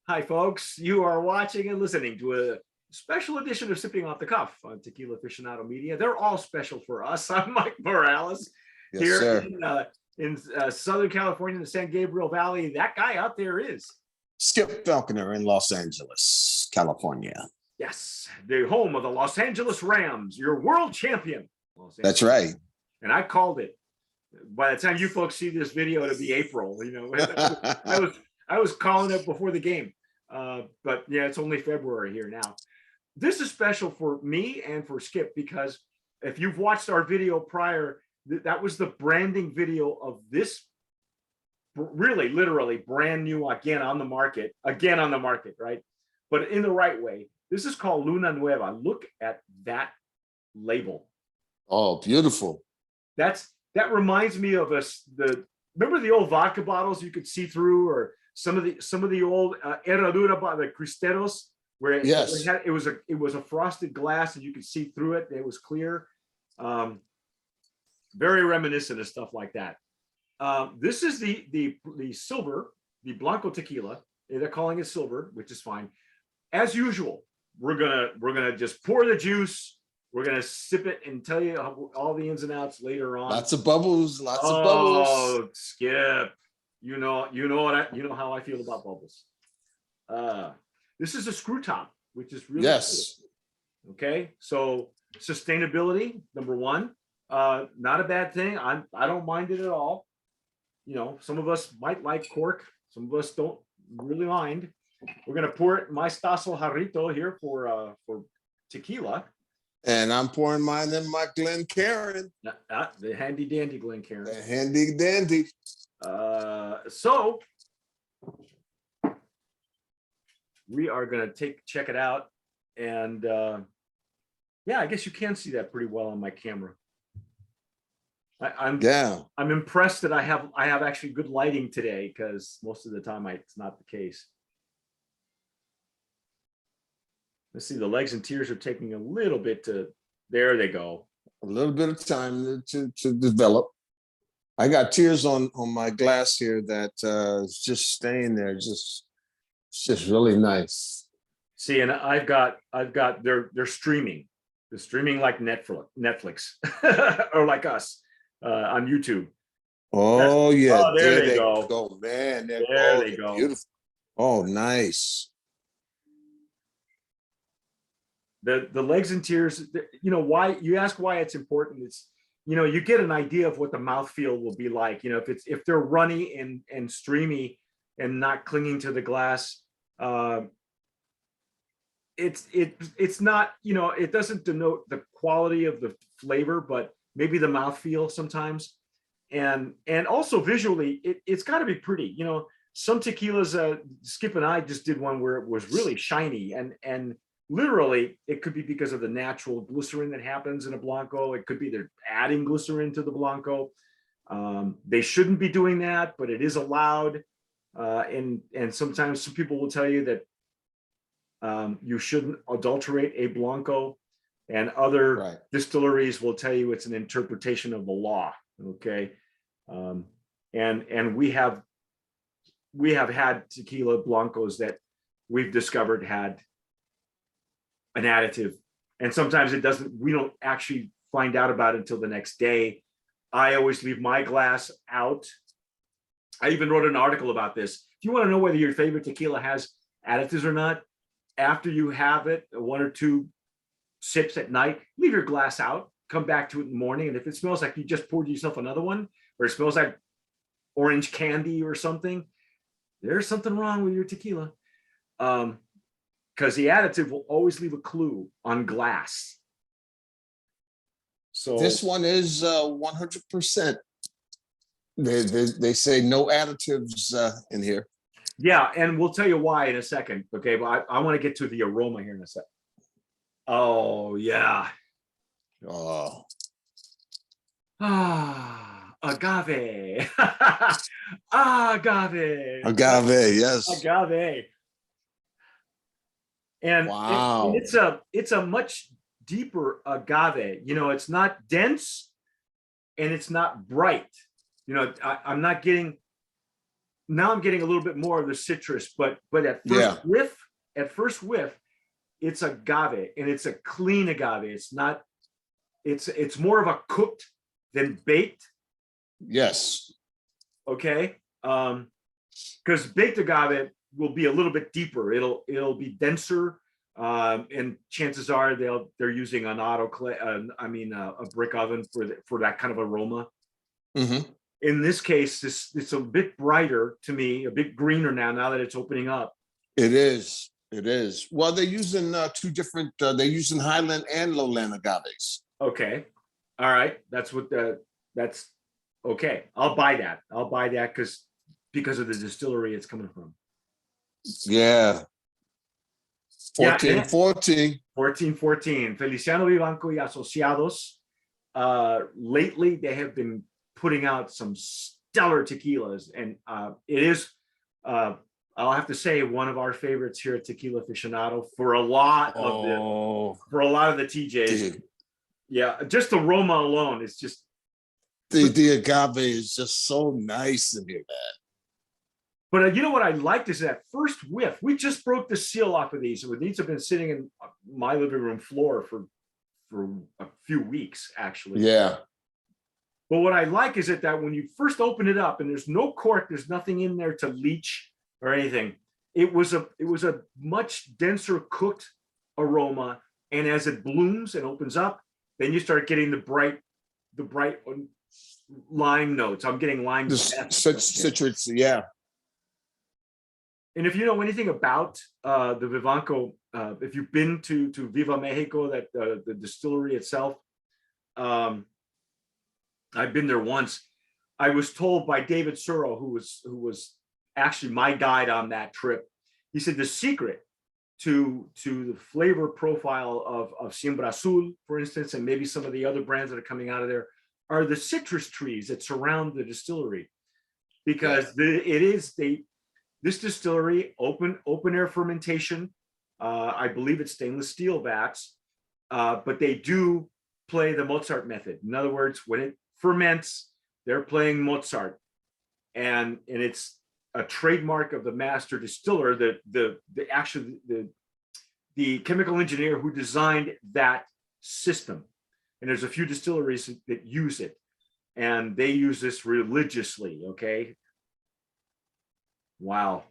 Hi, folks. You are watching and listening to a special edition of Sipping Off the Cuff on Tequila Aficionado Media. They're all special for us. I'm Mike Morales Yes, here sir. in Southern California, in the San Gabriel Valley. That guy out there is. Skip Falconer in Los Angeles, California. Yes, the home of the Los Angeles Rams, your world champion. That's right. And I called it. By the time you folks see this video, it'll be April. You know, I was calling it before the game. But yeah, it's only February here now. This is special for me and for Skip because if you've watched our video prior, that was the branding video of this really literally brand new again on the market, right? But in the right way. This is called Luna Nueva. Look at that label. Oh, beautiful. That reminds me of remember the old vodka bottles you could see through, or some of the old Herradura, the Cristeros, where it was a frosted glass and you could see through it. It was clear. Very reminiscent of stuff like that. This is the silver, the Blanco tequila. They're calling it silver, which is fine. As usual, we're gonna just pour the juice. We're gonna sip it and tell you all the ins and outs later on. Lots of bubbles. Lots of bubbles. Oh, Skip, you know how I feel about bubbles. This is a screw top, which is really cool. Okay. So sustainability, number one, not a bad thing. I don't mind it at all. You know, some of us might like cork, some of us don't really mind. We're gonna pour it my Stasso Jarrito here for tequila. And I'm pouring mine in my Glencairn. The handy dandy Glencairn. The handy dandy. So we are going to check it out. And yeah, I guess you can see that pretty well on my camera. I'm impressed that I have actually good lighting today, because most of the time it's not the case. Let's see, the legs and tears are taking a little bit there they go. A little bit of time to develop. I got tears on my glass here that is just staying there. It's just really nice. See, and I've got they're streaming. They're streaming like Netflix or like us on YouTube. Oh, yeah. Oh, there they go. Man. There they go. Beautiful. Oh, nice. The legs and tears, you know, why you ask why it's important. It's, you know, you get an idea of what the mouthfeel will be like. You know, if they're runny and streamy and not clinging to the glass, it's not, you know, it doesn't denote the quality of the flavor, but maybe the mouthfeel sometimes. And also visually, it's got to be pretty. You know, some tequilas, Skip and I just did one where it was really shiny, and literally, it could be because of the natural glycerin that happens in a Blanco. It could be they're adding glycerin to the Blanco. They shouldn't be doing that, but it is allowed. And sometimes some people will tell you that you shouldn't adulterate a Blanco, and other distilleries will tell you it's an interpretation of the law. Okay, and we have had tequila Blancos that we've discovered had an additive, and sometimes we don't actually find out about it until the next day. I always leave my glass out. I even wrote an article about this. If you want to know whether your favorite tequila has additives or not, after you have it, 1 or 2 sips at night, leave your glass out, come back to it in the morning, and if it smells like you just poured yourself another one, or it smells like orange candy or something, there's something wrong with your tequila. Because the additive will always leave a clue on glass. So this one is 100%. They say no additives in here. Yeah, and we'll tell you why in a second. Okay, but I want to get to the aroma here in a sec. Oh yeah. Oh. Agave. Agave. Agave, yes. Agave. And wow, it's a much deeper agave. You know, it's not dense and it's not bright. You know, I'm not getting now I'm getting a little bit more of the citrus, but Yeah. at first whiff, it's agave, and it's a clean agave. It's not, it's more of a cooked than baked. Yes. Okay. Because baked agave will be a little bit deeper. It'll be denser. And chances are they're using an autoclave, a brick oven for that kind of aroma. Mm-hmm. In this case, it's a bit brighter to me, a bit greener now that it's opening up. It is. It is. Well, they're using two different. They're using highland and lowland agaves. Okay, all right, that's okay. I'll buy that. Because of the distillery it's coming from. Yeah. 14, Yeah, 14. 14. Feliciano Vivanco y Asociados. Lately, they have been putting out some stellar tequilas, and it is, I'll have to say, one of our favorites here at Tequila Aficionado for a lot of the TJs. Dude. Yeah, just the aroma alone is just the agave is just so nice in here, man. But you know what I liked is that first whiff. We just broke the seal off of these. These have been sitting in my living room floor for a few weeks, actually. Yeah. But what I like is that when you first open it up and there's no cork, there's nothing in there to leach or anything. It was a much denser cooked aroma, and as it blooms and opens up, then you start getting the bright lime notes. I'm getting lime. Citrus, yeah. And if you know anything about the Vivanco, if you've been to Viva Mexico, that the distillery itself, I've been there once. I was told by David Suro, who was actually my guide on that trip. He said the secret to the flavor profile of Siembra Azul, for instance, and maybe some of the other brands that are coming out of there, are the citrus trees that surround the distillery, because this distillery, open air fermentation. I believe it's stainless steel vats, but they do play the Mozart method. In other words, when it ferments, they're playing Mozart, and it's a trademark of the master distiller, the chemical engineer who designed that system. And there's a few distilleries that use it, and they use this religiously. Okay. Wow.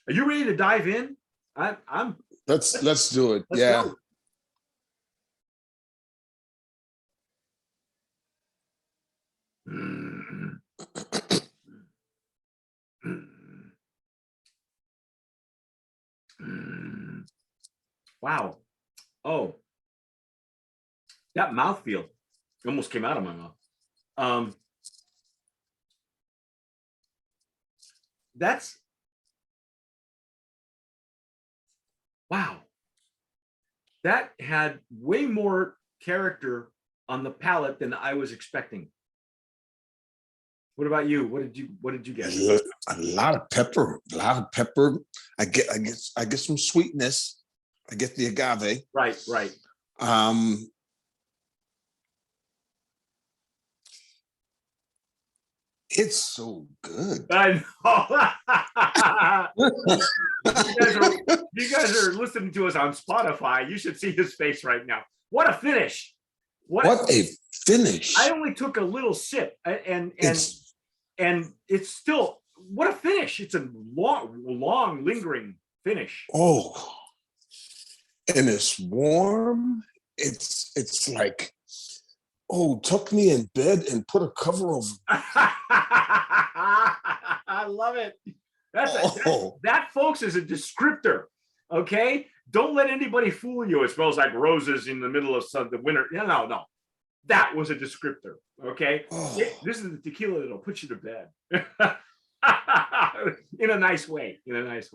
Are you ready to dive in? I'm Let's do it. Let's yeah. Go. Wow. Oh, that mouthfeel almost came out of my mouth. That's wow. That had way more character on the palate than I was expecting. What about you? What did you get? A lot of pepper. I get some sweetness. I get the agave. Right. It's so good. I know. you guys are listening to us on Spotify. You should see his face right now. What a finish! What a finish! I only took a little sip, and it's still, what a finish! It's a long, lingering finish. Oh, and it's warm. It's like, oh, tuck me in bed and put a cover over. I love it. That, folks, is a descriptor. Okay, don't let anybody fool you. It smells like roses in the middle of the winter. No. That was a descriptor. Okay, this is the tequila that'll put you to bed in a nice way.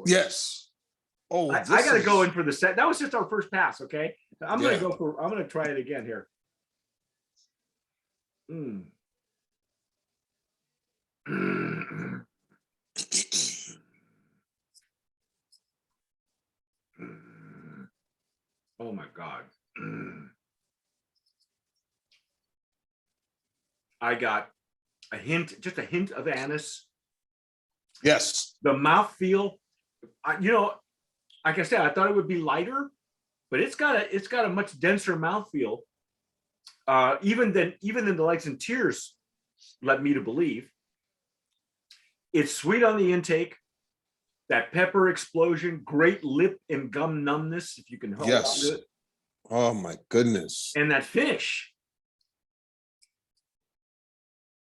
Yes. Oh, I got to go in for the set. That was just our first pass. Okay, I'm gonna try it again here. Oh my God. I got just a hint of anise, Yes. The mouthfeel, you know, like I said, I thought it would be lighter, but it's got a much denser mouthfeel. Even than the Lights and Tears led me to believe. It's sweet on the intake. That pepper explosion, great lip and gum numbness, if you can hold on Yes. to it. Oh my goodness. And that finish.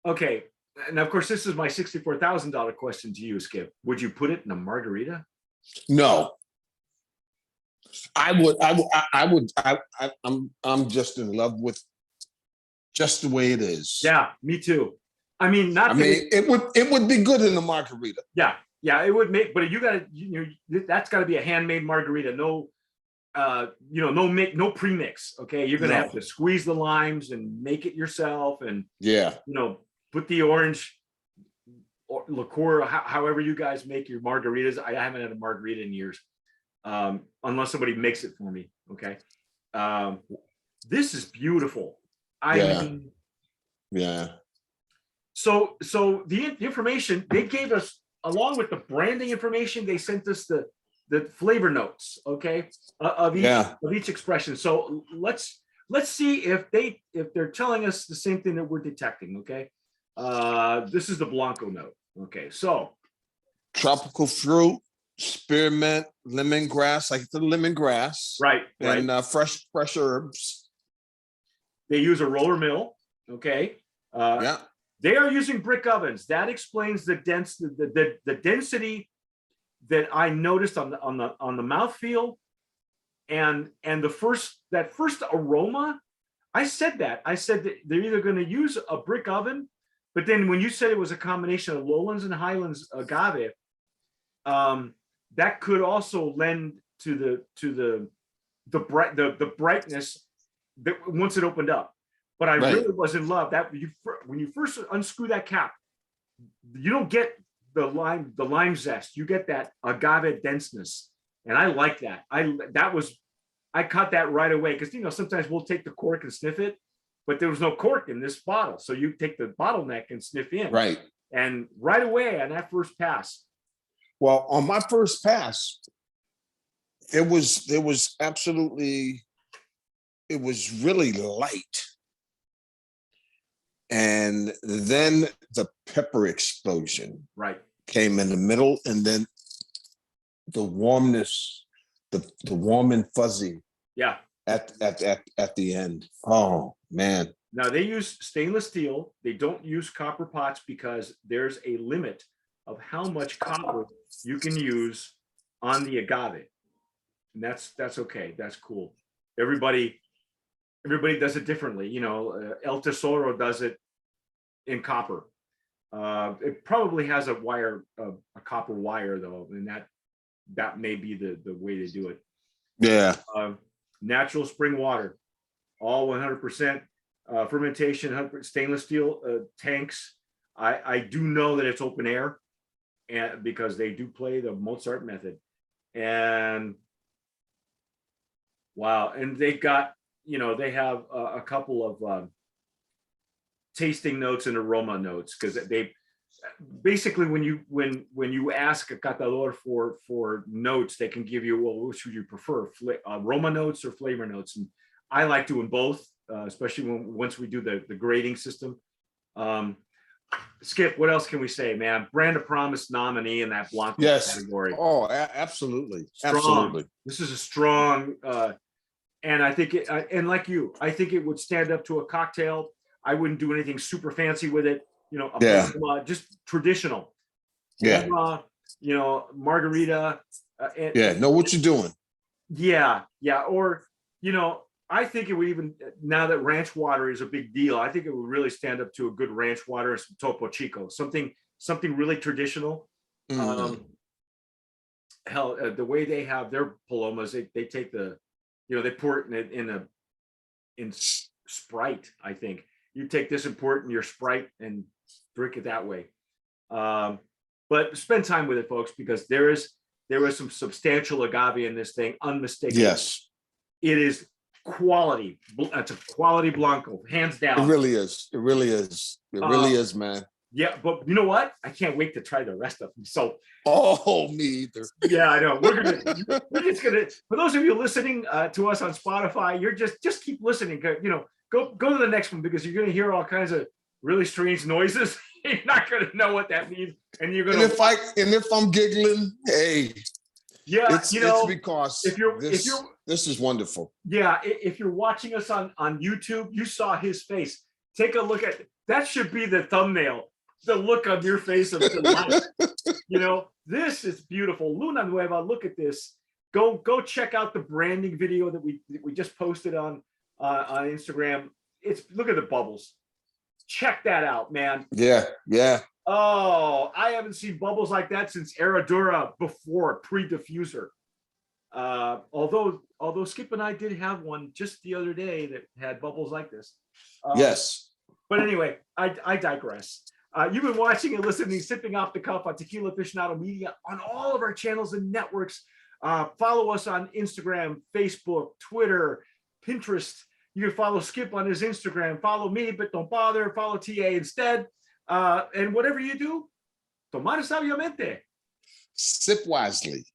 Okay. And of course, this is my $64,000 question to you, Skip. Would you put it in a margarita? No. I'm just in love with just the way it is. Yeah, me too. I mean, not I that mean, it would be good in a margarita. yeah, it would make, but you gotta, that's gotta be a handmade margarita. No, no premix. Okay. You're gonna have to squeeze the limes and make it yourself and Yeah. put the orange or liqueur, however you guys make your margaritas. I haven't had a margarita in years. Unless somebody makes it for me. Okay. This is beautiful. I mean, yeah. So the information they gave us, along with the branding information, they sent us the flavor notes, okay, of each expression. So let's see if they're telling us the same thing that we're detecting. Okay. This is the Blanco note. Okay. So tropical fruit, spearmint, lemongrass, like the lemongrass, right. And fresh herbs. They use a roller mill. Okay. They are using brick ovens. That explains the density that I noticed on the mouthfeel and that first aroma. I said that they're either going to use a brick oven, but then when you said it was a combination of lowlands and highlands agave, that could also lend to the brightness that once it opened up. But I really was in love that when you first unscrew that cap, you don't get the lime zest. You get that agave denseness, and I like that. I caught that right away because sometimes we'll take the cork and sniff it, but there was no cork in this bottle, so you take the bottleneck and sniff in. Right. And right away on that first pass. Well, on my first pass, there was absolutely, it was really light. And then the pepper explosion came in the middle, and then the warmness, the warm and fuzzy at the end. Oh man. Now they use stainless steel. They don't use copper pots because there's a limit of how much copper you can use on the agave. And that's okay. That's cool. Everybody does it differently. El Tesoro does it in copper. It probably has a copper wire though, and that may be the way to do it. Yeah. Natural spring water, all 100% fermentation, 100% stainless steel tanks. I do know that it's open air, and because they do play the Mozart method, and wow, and they got they have a couple of tasting notes and aroma notes, because they basically when you ask a catador for notes, they can give you, well, which would you prefer, aroma notes or flavor notes? And I like doing both, especially once we do the grading system. Skip, what else can we say, man? Brand of Promise nominee in that Blanco category. Oh, absolutely. Strong. Absolutely. This is a strong, and I think and like you, I think it would stand up to a cocktail. I wouldn't do anything super fancy with it. Just traditional. Yeah. Margarita. Know what you're doing. Yeah. Or, I think it would even, now that ranch water is a big deal, I think it would really stand up to a good ranch water, some Topo Chico, something really traditional. Mm. The way they have their palomas, they take they pour it in Sprite, I think. You take this and pour it in your Sprite and drink it that way. But spend time with it, folks, because there is some substantial agave in this thing, unmistakable. Yes. It is quality. It's a quality Blanco, hands down. It really is. It really is, man. Yeah, but you know what? I can't wait to try the rest of them. So, me either. Yeah, I know. We're just gonna. For those of you listening to us on Spotify, you're just keep listening. Go to the next one because you're gonna hear all kinds of really strange noises. You're not gonna know what that means, and you're gonna. And if I'm giggling, hey, yeah, it's because this is wonderful. Yeah, if you're watching us on YouTube, you saw his face. Take a look at that. Should be the thumbnail. The look on your face of delight. This is beautiful. Luna Nueva, look at this. Go check out the branding video that we just posted on Instagram. Look at the bubbles. Check that out, man. Yeah. Oh, I haven't seen bubbles like that since Herradura before, pre-diffuser. Although Skip and I did have one just the other day that had bubbles like this. Yes. But anyway, I digress. You've been watching and listening, Sipping Off the Cuff on Tequila Aficionado Media on all of our channels and networks. Follow us on Instagram, Facebook, Twitter, Pinterest. You can follow Skip on his Instagram. Follow me, but don't bother. Follow TA instead. And whatever you do, tomar sabiamente. Sip wisely.